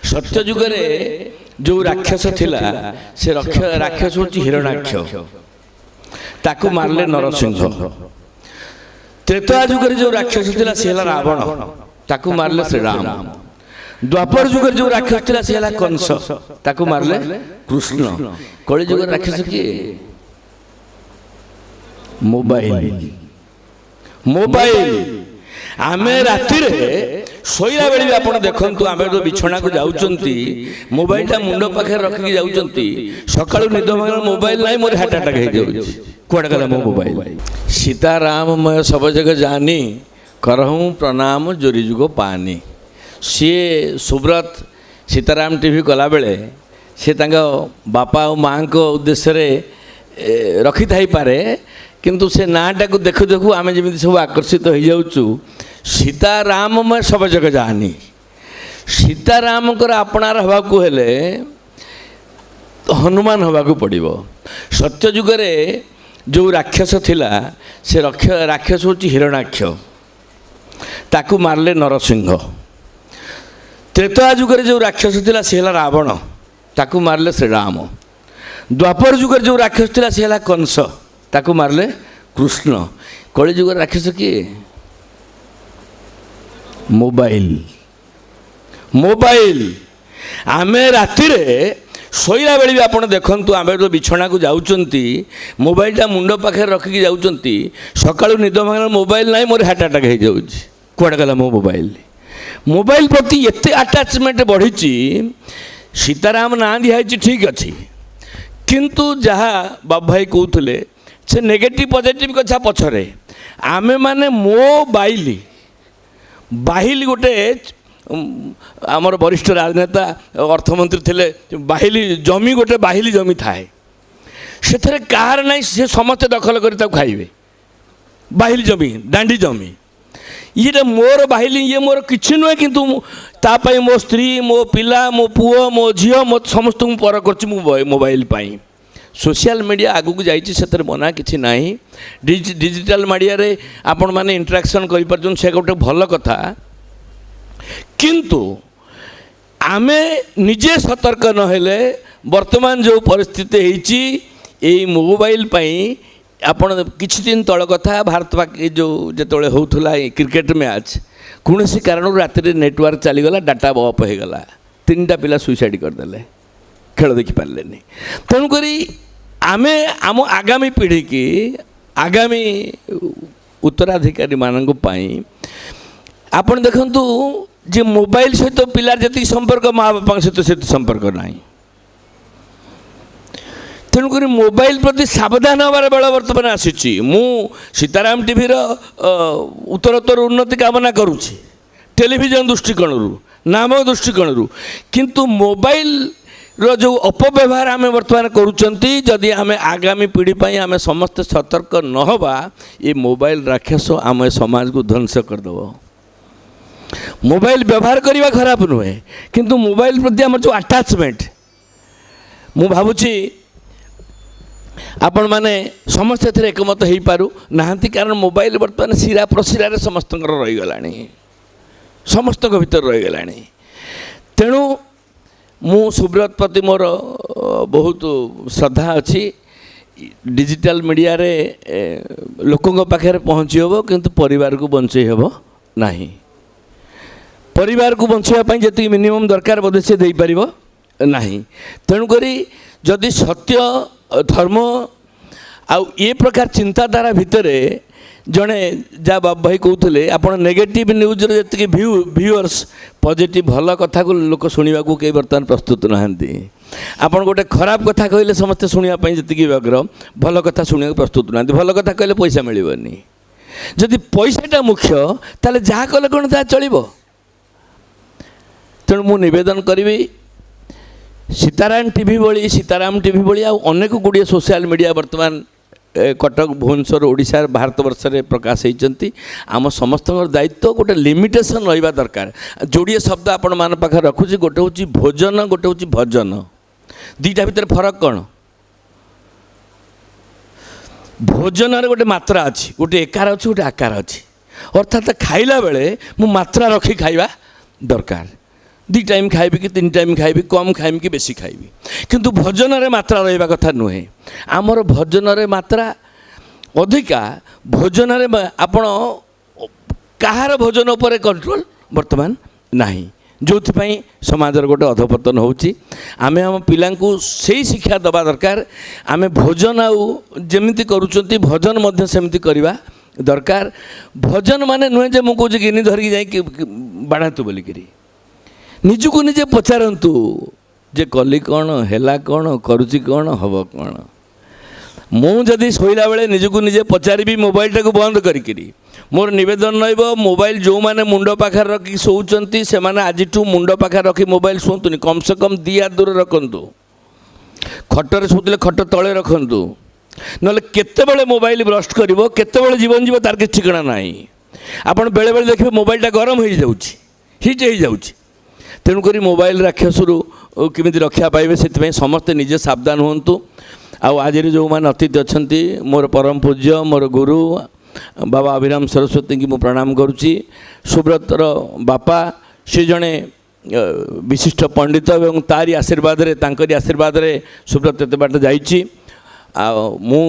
सत्य जुगरे जो राक्षस थिला से राक्षस होची हिरण्याक्ष ताकू मारले नरसिंह। त्रेता जुगरे जो राक्षस थिला से हला रावण ताकू मारले श्री राम। द्वापर जुगरे जो राक्षस थिला से हला कंस ताकू मारले कृष्ण। कली जुगरे राक्षस किए मोबाइल मोबाइल आमे राति शोला बेले आप देखु आम जो बिछना को जाऊँगी मोबाइलटा मुंड पाखे रखिकी जाऊँगी सका निद भाग मोबाइल ना मोर हार्ट अटैक हो कौटे गला मो मोबाइल। सीताराम मैं सब जगह जानी करहूँ प्रणाम जोरी जुग पानी। सी सुब्रत सीताराम टीवी कला बेले सी बापा और माँ को उद्देश्य रखी थाई पारे किंतु से नाटा को देखु देखु आम जमी सब आकर्षित हो जाऊँ। सीताराम मैं सब जगह जानी सीताराम कर आपणार हवाकू हेले हनुमान हवाकू पड़िबो। सत्य जुगरे जो राक्षस थिला से राक्षस होची हिरण्याक्ष ताकू मारले नरसिंह। त्रेता जुगरे जो राक्षस थिला से हला रावण ताकू मारले श्री राम। द्वापर जुगरे जो राक्षस थिला से हला कंस ताकू मारले कृष्ण। कली जुगरे राक्षस किए मोबाइल मोबाइल आमे राति शोला बेले भी आप देखु आम जो बिछना को जाऊँगी मोबाइलटा मुंड पाखे रखिकी जाऊँगी सका निद भाग मोबाइल ना मोर हार्ट अटैक हो कौटे गला मो मोबाइल। मोबाइल प्रति एत आटाचमेंट बढ़ी सीताराम ना दिखाई ठीक अच्छे किंतु जहाँ बाबू भाई कहते से नेगेटिव पॉजिटिव कथा पछरे आमे माने मोबाइल बाहिली गोटे आमर वरिष्ठ राजनेता अर्थमंत्री थे बाहिली जमी गोटे बाहिली जमी थाए से कहार ना से समस्ते दखल कर खाइबे बाहिली जमी दांडी जमी ये मोर बाहिली ये मोर किसी नुहे किंतु तापाई मो स्त्री मो पिला मो पुओ मो झील मो समस्त पर कर मोबाइल पाई। सोशल मीडिया आगु को जाइए से मना कि ना डिजिटल मीडिया रे आपण माने इंटरेक्शन कर से गोटे भल कथा किंतु आमे निजे सतर्क नहेले वर्तमान जो परिस्थिति होती यही मोबाइल पाई आपण किछि दिन तल कथा भारत पाक जो जो होता क्रिकेट मैच कौन सी कारण राति नेटवर्क चलीगला डाटा ऑफ हो गला 3टा पिला सुइसाइड करदे खेल देखी पारे तेणुक आमे आम आगामी पीढ़ी की आगामी उत्तराधिकारी मानक पाई आपण देखंतु जे मोबाइल सहित पिला जति संपर्क माँ बापा सहित से संपर्क ना तेणुक मोबाइल प्रति सावधान हबार बेल बर्तमान आसी मु सीताराम टीवी उत्तरोत्तर उन्नति कामना करुँची टेलीविजन दृष्टिकोण नाम दृष्टिकोण किंतु मोबाइल रो जो अपव्यवहार आम बर्तमान करुँच जदि आम आगामी पीढ़ी पर आम समस्त सतर्क नहबा ये मोबाइल राक्षस आम समाज को ध्वंस करदेव। मोबाइल व्यवहार करने खराब नुहे किंतु मोबाइल प्रति आम जो आटाचमेंट मु भावुची आपण माने समस्त एथरे एकमत हो पारु नाहांती कारण मोबाइल बर्तमान शिरा प्रशिरा समस्त रहीगला समस्त भीतर रहीगला तेणु मु सुब्रत प्रति मोर बहुत श्रद्धा अच्छी डिजिटल मीडिया रे लोकों पाखे पहुँची हे किंतु परिवार को बंचई हेब नाही परिवार को बंचाई जी मिनिमम दरकार बोधे से दे पार ना तेणुक जदि सत्य धर्म आउ ये प्रकार चिंताधारा भितर जड़े जहाँ बाबू भाई कहते आप नेगेटिव न्यूज जी व्यूअर्स पॉजिटिव भल कथा को लोक शुणा को कई बर्तमान प्रस्तुत नहांती आपन गोटे खराब कथा कहले समस्ते शुणापी जी व्यग्र भल कथा शुणा प्रस्तुत ना भल कथा कहले पैसा मिलनी जदि पैसाटा मुख्य ताले जहाँ कले कौन ता चलो तेणु मु निवेदन करी सीताराम टीवी भली अनेक गुड़िए सोशल मीडिया बर्तमान कटक भुवनेश्वर ओडिशा भारत वर्ष में प्रकाश होती आम समस्त दायित्व गोटे लिमिटेशन रहा दरकार जोड़े शब्द आपण मान पाखे रखुची गोटे हूँ भोजन गोटे हूँ भजन दीटा भितर फरक कौन भोजन गोटे मात्रा अच्छी गोटे एकार अच्छी गोटे आकार अच्छी अर्थात खाइला बेले मु मात्रा रखी खाइबा दरकार 2 टाइम खाइबी कि 3 टाइम खाइबी कम खाइबी कि बेसी खाइबी किंतु भजन रे मात्रा रहिबा कथा नुहे आमर भजन रे मात्रा अधिका भोजन रे आपण कहार भोजन उपर कंट्रोल वर्तमान नाही जो समाज गोटे अधपतन होची आमे हम पिला से शिक्षा दबा दरकार आमे भोजन आमती करुँच भजन मध्य सेमती करवा दरकार भजन माने नुहे जे मुझे कौच गिनी धरिकी जाइए बाढ़ातु बोलिकी निजको निजे पचारतु जे कली कौन है कौन करुच्ची कौन हम कौन मुझे शोला बेले निजको निजे पचारि मोबाइल टाक बंद करी मोर नवेदन रहा मोबाइल जो मैंने मुंड पाखे रखी शोचती से आज मुंड पाखे रखी मोबाइल शुतुनि कम से कम 2 हाथ दूर रखु खटर शुले खट तले रखु ना केतबेले मोबाइल ब्रस्ट कर केतबेले जीवन जीव तार किसी ठिकाना ना आपड़ बेले बेले देखिए मोबाइलटा गरम हो जाऊँगी हिट हो जाऊँगी तेणुक मोबाइल राक्षसरू केमी रक्षा पाइबे से समस्ते निजे सावधान हूँ आज जो मैंने अतिथि अच्छा मोर परम पूज्य मोर गुरु बाबा अभिराम सरस्वती की मुझे प्रणाम करुच्ची सुब्रतर बापा सी जड़े विशिष्ट पंडित और तारी आशीर्वाद रे सुब्रत एत बाट जाइए मु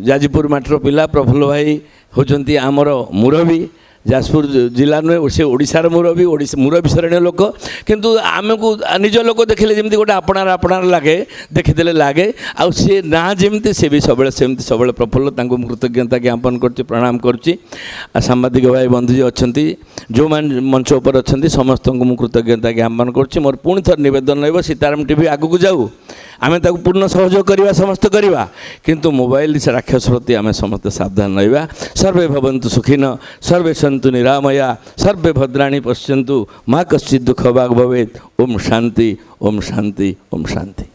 जाजपुर माटर पिला प्रफुल्ल भाई होचंती आमर मुरबी जाजपुर जिला नुहे से ओडिशार मुरबी मुरबी शरण्य लोक किंतु आम को निज लोक देखले जमी गोटे आपणार आपणार लगे देखीदे लगे आउ सी ना जमी सी भी सब सेमती सब प्रफुल्ल कृतज्ञता ज्ञापन कर प्रणाम करुच्ची सांबादिक भाई बंधु जी अच्छा जो मैंने मंच उपर अच्छा समस्त को कृतज्ञता ज्ञापन कर मोर पुणी थर नवेदन रही सीताराम टीवी आगू जाऊ आम पूर्ण सहयोग करवा समस्त करवा किंतु मोबाइल राक्षस प्रति आम समस्त सावधान रहा सर्वे भवन्तु सुखिन सर्वे सन्तु निरामया सर्वे भद्राणि पश्यन्तु माँ कश्चित् दुःख भाग् भवेत् ओम शांति ओम शांति ओम शांति।